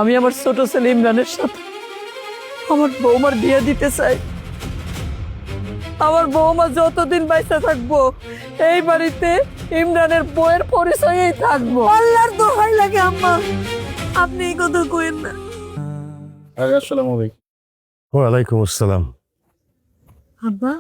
আমি আমার ছোট ছেলে ইমরানের সাথে আমার বৌমার বিয়ে দিতে চাই। আমার বৌমা যতদিন বাইসা থাকবো এই বাড়িতে ইমরানের বউয়ের পরিচয়েই থাকবো। আল্লাহর দোহাই লাগে আম্মা, আপনি এই কথা কইেন না। আসসালামু আলাইকুম। ওয়ালাইকুম আসসালাম। আব্বা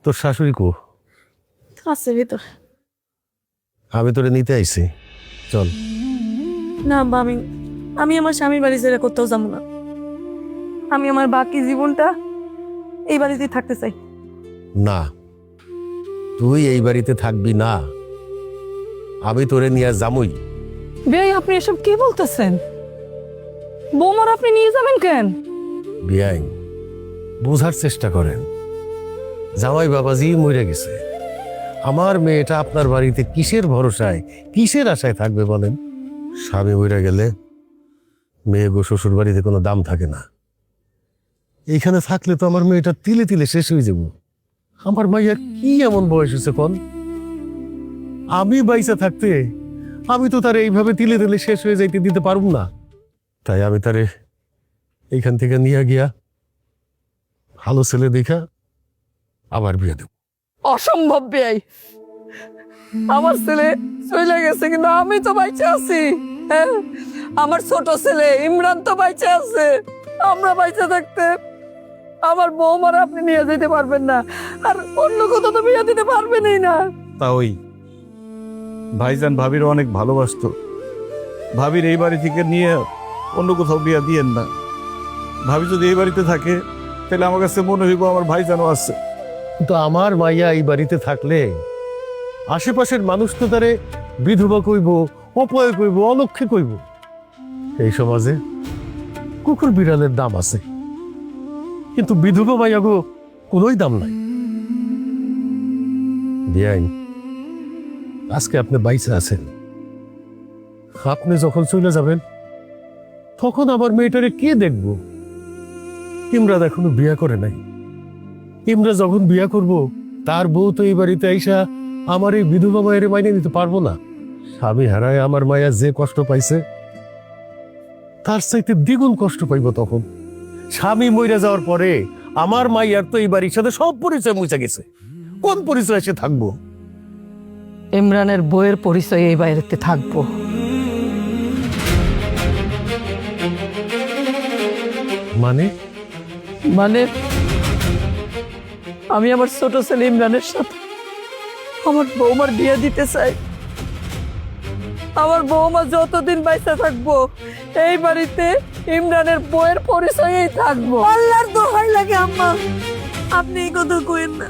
তোর শাশুড়ি কো? আছে ভিতর। আমি তোরে নিতে আইছি, চল। না আব্বা, আমি আমার স্বামীর বাড়ি ছেড়ে কোথাও যাবো না। আমি আমার বাকি জীবনটা এই বাড়িতেই থাকতে চাই। না, তুই এই বাড়িতে থাকবি না, আমি তোরে নিয়ে যামই। বেয়াই, আপনি এসব কি বলতেছেন? বৌমার আপনি নিয়ে যাবেন কেন? বিয়াই, বোঝার চেষ্টা করেন। জামাই বাবাজি মরে গেছে, আমার মেয়েটা আপনার বাড়িতে কিসের ভরসায়, কিসের আশায় থাকবে বলেন? স্বামী মরে গেলে মেয়ে গো শ্বশুর বাড়িতে কোনো দাম থাকে না। এইখানে থাকলে তো আমার মেয়েটা তিলে তিলে শেষ হয়ে যাব। আমার মাইয়ার কি এমন বয়স হয়েছে কোন? আমি বাইসা থাকতে আমি তো তারে এইভাবে তিলে তিলে শেষ হয়ে যাইতে দিতে পারব না। তাই আমি তারে এইখান থেকে নিয়ে গিয়া ভালো ছেলে দেখা আবার বিয়ে দেব। অসম্ভব বেয়াই, আমার ছেলে চলে গেছে কিন্তু আমি তো বাইচে আছি। হ্যাঁ, আমার ছোট ছেলে ইমরান তো বাইচে আছে। আমরা বাইচে থাকতে আমার বৌমার আপনি নিয়ে যেতে পারবেন না, আর অন্য কোথাও তো বিয়ে দিতে পারবেনই না। তা ওই ভাইজান ভাবির অনেক ভালোবাসতো, ভাবির এই বাড়ি থেকে নিয়ে অন্য কোথাও বিয়ে দিয়েন না। ভাবি যদি এই বাড়িতে থাকে তাহলে আমার কাছে মনে হইব আমার ভাইজানও আছে। কিন্তু আমার মাইয়া এই বাড়িতে থাকলে আশেপাশের মানুষ তো তারে বিধবা কইব, অপয় কইব, অলক্ষে কইব। এই সমাজে কুকুর বিড়ালের দাম আছে, কিন্তু বিধবা মাইয়া গো কোনোই দাম নাই। বিয়াইন, আজকে আপনি বাইসে আছেন, আপনি যখন চলে যাবেন তখন আমার মেয়েটারে কে দেখব? ইমরান এখনো বিয়া করে নাই। ইমরা যখন বিয়া করব তার বউ তো এই বাড়িতে আইসা আমার এই বিধবা মায়ের মাইনে নিতে পারবো না। স্বামী হারায় আমার মায়া যে কষ্ট পাইছে তার চাইতে দ্বিগুণ কষ্ট পাইব তখন। স্বামী মইরা যাওয়ার পরে আমার মাইয়ার তো এই বাড়ির সাথে সব পরিচয় মুছে গেছে, কোন পরিচয় সে থাকবো? ইমরানের বউয়ের পরিচয়ে এই বাড়িতে থাকবো। মানে মানে আমি আমার ছোট ছেলে ইমরানের সাথে আমার বৌমার বিয়ে দিতে চাই। আমার বৌমা যতদিন বাইসা থাকবো এই বাড়িতে ইমরানের বউয়ের পরিচয়েই থাকবো। আল্লাহর দোহাই লাগে আম্মা, আপনি এই কথা কইেন না।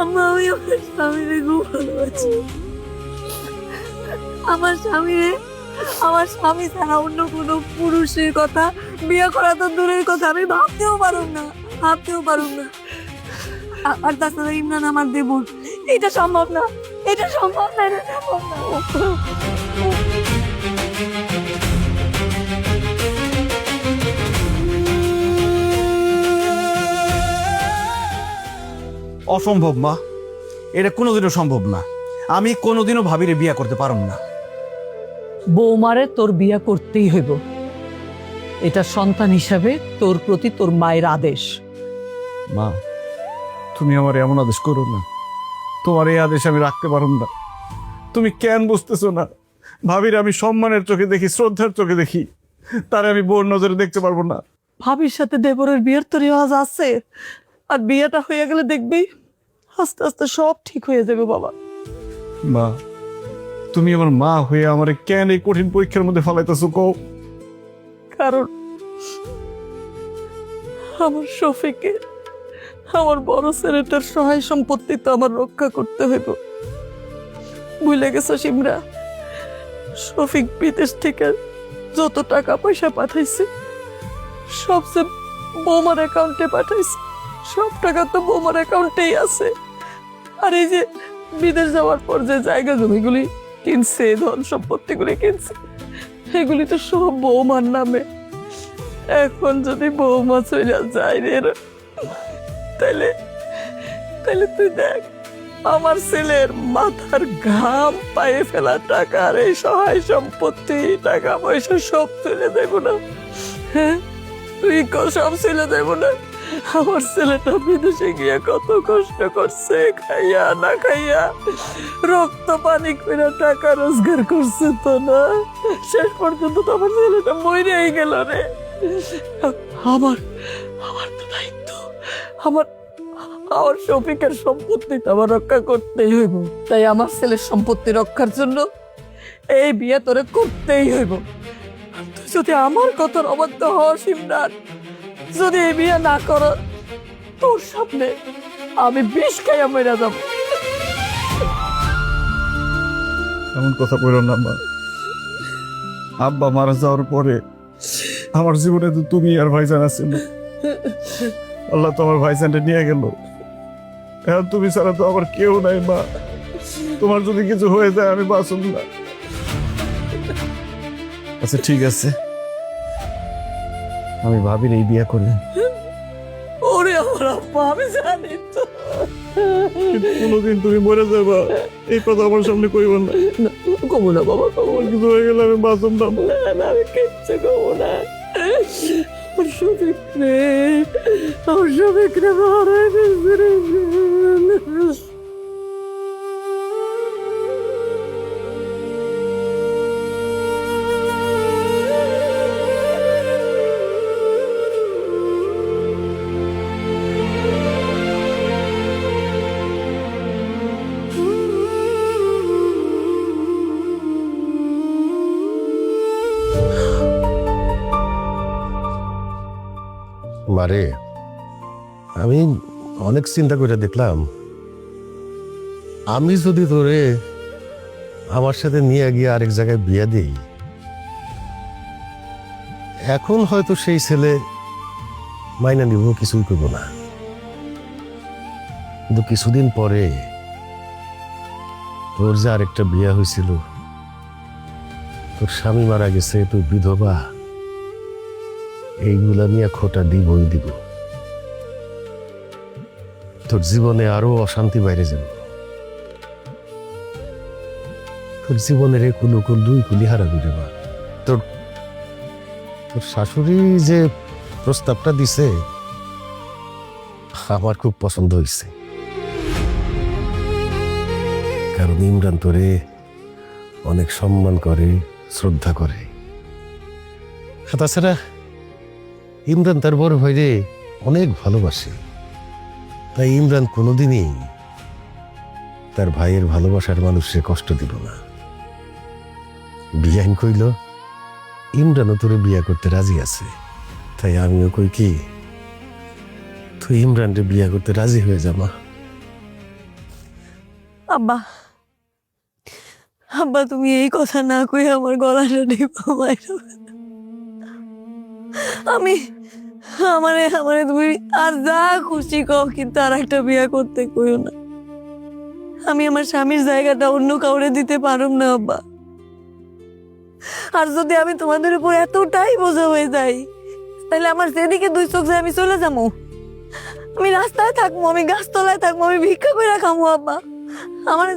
আম্মা, আমি আমার স্বামীরে খুব ভালোবাসি। আমার স্বামী ছাড়া অন্য কোনো পুরুষের কথা বিয়ে করা তো দূরের কথা আমি ভাবতেও পারুম না। আর তাছাড়া ইমরান আমার দেবর, এটা সম্ভব না। অসম্ভব মা, এটা কোনোদিনও সম্ভব না। আমি কোনোদিনও ভাবিরে বিয়ে করতে পারব না। বৌমারে তোর বিয়ে করতেই হইব, এটা সন্তান হিসাবে তোর প্রতি তোর মায়ের আদেশ। মা, তুমি আমার এমন আদেশ করো না, তোমার এই আদেশ আমি রাখতে পারব না। তুমি কেন বুঝতেছো না? ভাবির আমি সম্মানের চোখে দেখি, শ্রদ্ধার চোখে দেখি, তারে আমি বোর নজরে দেখতে পারবো না। ভাবির সাথে দেবরের বিয়ের তো রেওয়াজ আছে, আর বিয়েটা হয়ে গেলে দেখবি আস্তে আস্তে সব ঠিক হয়ে যাবে বাবা। মা, তুমি আমার মা হয়ে আমার কেন এই কঠিন পরীক্ষার মধ্যে ফেলাইতেছো কও? কারণ আমার শফিকে, আমার বড় ছেলেটার সহায় সম্পত্তি তো আমার রক্ষা করতে হইব। ভুলে গেছো সিমরা, শফিক বিদেশ থেকে যত টাকা পয়সা পাঠাইছে সব যে বৌমার অ্যাকাউন্টে পাঠাইছে। সব টাকা তো বৌমার অ্যাকাউন্টেই আছে। আর এই যে বিদেশ যাওয়ার পর যে জায়গা জমিগুলি কিনছে, ধন সম্পত্তিগুলি কিনছে, এগুলি তো সব বৌমার নামে। এখন যদি বৌমা চলে যায় রে, তাইলে তুই দেখ আমার ছেলের মাথার ঘাম পায়ে ফেলা টাকা আর এই সহায় সম্পত্তি টাকা পয়সা সব তুলে দেব না? হ্যাঁ, তুই সব ছেলে দেব না? আমার ছেলেটা বিদেশে গিয়ে কত কষ্ট করছে, খাইয়া না খাইয়া রক্ত পানি করে টাকা রোজগার করছে তো না? শেষ পর্যন্ত তো আমার ছেলেটা মরেই গেল রে। আমার আমার তো দায়িত্ব, আমার আমার শফিকের সম্পত্তি তো আমার রক্ষা করতেই হইব। তাই আমার ছেলের সম্পত্তি রক্ষার জন্য এই বিয়ে তোরে করতেই হইব। তুই যদি আমার কথার অবাধ্য হস ইমরান, যদি এই বিয়ে না কর, তোর সামনে আমি বিষ খাইয়া মরে যাব। এমন কথা বলল না মা। আব্বা মারা যাওয়ার পরে আমার জীবনে তো তুমি আর ভাইজান আছেন। আল্লাহ তো আমার ভাইজানটা নিয়ে গেল। এখন তুমি ছাড়া তো আমার কেউ নাই মা। তোমার যদি কিছু হয়ে যায় আমি বাঁচব না। আচ্ছা ঠিক আছে, আমি ভাবির এই বিয়ে করি। ওরে আমার আব্বা, আমি জানি তো। কিন্তু কোনোদিন তুমি মরে যাবা এই কথা আমার সামনে কইব না। কমো না বাবা, কমো আমার কিছু হয়ে গেলে আমি বাঁচব না। না, আমি কিচ্ছু কমো না। আমার শফিক রে, আমার শফিক রে মারা গেছে রে। মারে, আমি অনেক চিন্তা করে দেখলাম, আমি যদি তোরে আমার সাথে নিয়ে গিয়ে আরেক জায়গায় বিয়ে দিই, এখন হয়তো সেই ছেলে মাইনা নিব, কিছুই করবো না। কিন্তু কিছুদিন পরে তোর যে আরেকটা বিয়ে হয়েছিল, তোর স্বামী মারা গেছে, তুই বিধবা, এইগুলা নিয়ে খোটা দিবই দিব। তোর জীবনে আরো অশান্তি বাইরে যাবে। তোর জীবনের এক কুল দুই কুলি হারাবি রে মা। তোর তোর শাশুড়ি যে প্রস্তাবটা দিছে আমার খুব পছন্দ হয়েছে, কারণ ইমরান তোরে অনেক সম্মান করে, শ্রদ্ধা করে। তাছাড়া ইমরান তার বড় ভাইরে অনেক ভালোবাসে, তাই ইমরান কোনোদিনই তার ভাইয়ের ভালোবাসার মানুষকে কষ্ট দিল না। বিয়াইন কইল ইমরানও তোরে বিয়া করতে রাজি আছে, তাই আমিও কই কি তুই ইমরানকে বিয়া করতে রাজি হয়ে যা মা। আব্বা, আব্বা, তুমি এই কথা না কই আমার গলাটা টিপা মাইরো। আমি আমারে আমারে তুমি আর যা খুশি কও, কিন্তু আর একটা বিয়ে করতে কইও না। আমি আমার স্বামীর জায়গাটা অন্য কাউরে দিতে পারুম না আব্বা। আর যদি আমি তোমাদের উপর এতটাই বোঝা হয়ে যাই, তাহলে আমার যেদিকে দুই চোখ যায় আমি চলে যাবো। আমি রাস্তায় থাকবো, আমি গাছতলায় থাকবো, আমি ভিক্ষা করে খামো আব্বা। আমার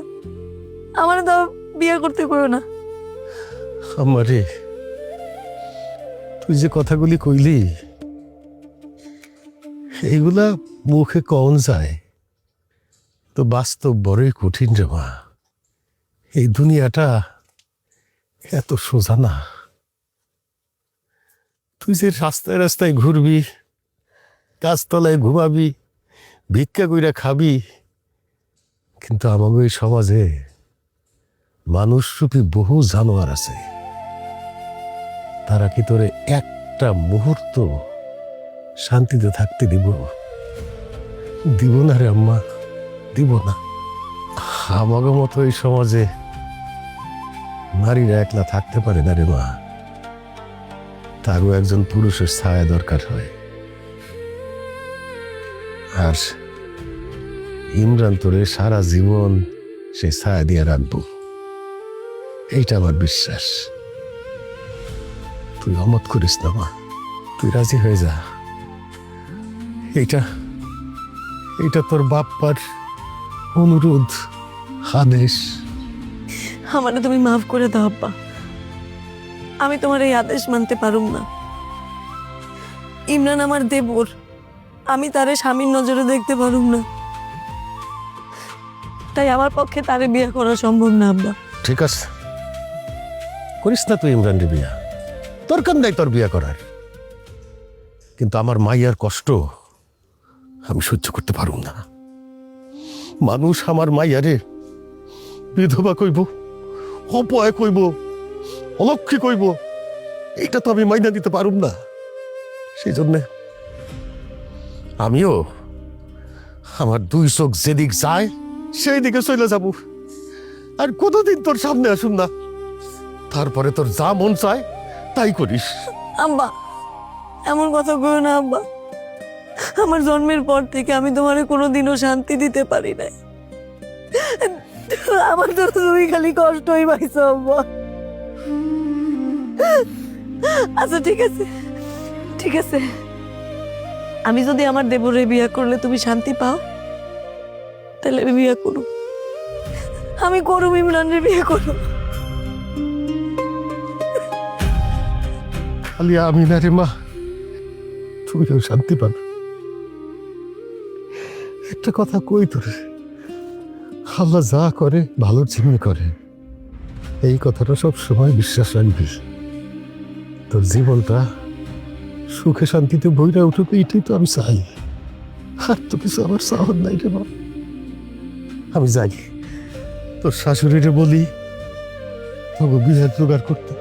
আমার তো বিয়ে করতে কইও না। আমারে তুই যে কথাগুলি কইলি, এইগুলা মুখে কন যায়, তো বাস্তব বড়ই কঠিন রে মা। এই দুনিয়াটা এত সোজা না। তুই যে রাস্তায় রাস্তায় ঘুরবি, গাছতলায় ঘুমাবি, ভিক্ষা কইরা খাবি, কিন্তু আমাকে এই সমাজে মানুষরূপী বহু জানোয়ার আছে। তারা কি তোরে একটা মুহূর্ত শান্তিতে থাকতে দিব? দিব না রে আম্মা, দিব না। আমাকে মতো এই সমাজে নারীরা একলা থাকতে পারে না রে মা। তারও একজন পুরুষের ছায়া দরকার হয়। আর ইমরান তোরে সারা জীবন সে ছায়া দিয়ে রাখবো, এইটা আমার বিশ্বাস। তুই অমত করিস না মা, তুই রাজি হয়ে যা। এইটা তোর বাপ্পার অনুরোধ, আদেশ। আমারে তুমি মাফ করে দাও আব্বা, আমি তোমার এই আদেশ মানতে পারুম না। ইমরান আমার দেবর, আমি তারে স্বামীর নজরে দেখতে পারুম না, তাই আমার পক্ষে তারে বিয়ে করা সম্ভব না আব্বা। ঠিক আছে, করিস না তুই ইমরানের বিয়া, দরকার নাই তোর বিয়া করার। কিন্তু আমার মাইয়ার কষ্ট আমি সহ্য করতে পারুম না। মানুষ আমার মাইয়ারে বিধবা কইব, অপয় কইব, অলক্ষী কইব, এইটা তো আমি মাইনা দিতে পারুম না। সেই জন্যে আমিও আমার দুই চোখ যেদিক যায় সেই দিকে চলে যাব। আর কতদিন তোর সামনে আসুন না, তারপরে তোর যা মন চায় তাই করিস। আব্বা, এমন কথা কইও না আব্বা। আমার জন্মের পর থেকে আমি তোমারে কোনোদিনও শান্তি দিতে পারি নাই। আমার তো তুমি খালি কষ্টই পাইছো আব্বা। আচ্ছা ঠিক আছে, ঠিক আছে, আমি যদি আমার দেবরে বিয়ে করলে তুমি শান্তি পাও, তাহলে আমি বিয়ে করু, আমি করুম, ইমরানের বিয়ে করু। খালি আমি না রে মা, তুমিও শান্তি পাবে। একটা কথা কই তোর, আল্লাহ যা করে ভালোর জন্য করে, এই কথাটা সব সময় বিশ্বাস রাখবি। তোর জীবনটা সুখে শান্তিতে বইরা উঠুক, এইটাই তো আমি চাই। আর তো কিছু আমার চাওয়ার নাই রে মা। আমি যাই, তোর শাশুড়িরে বলি তোকে বিয়ের জোগাড় করতে।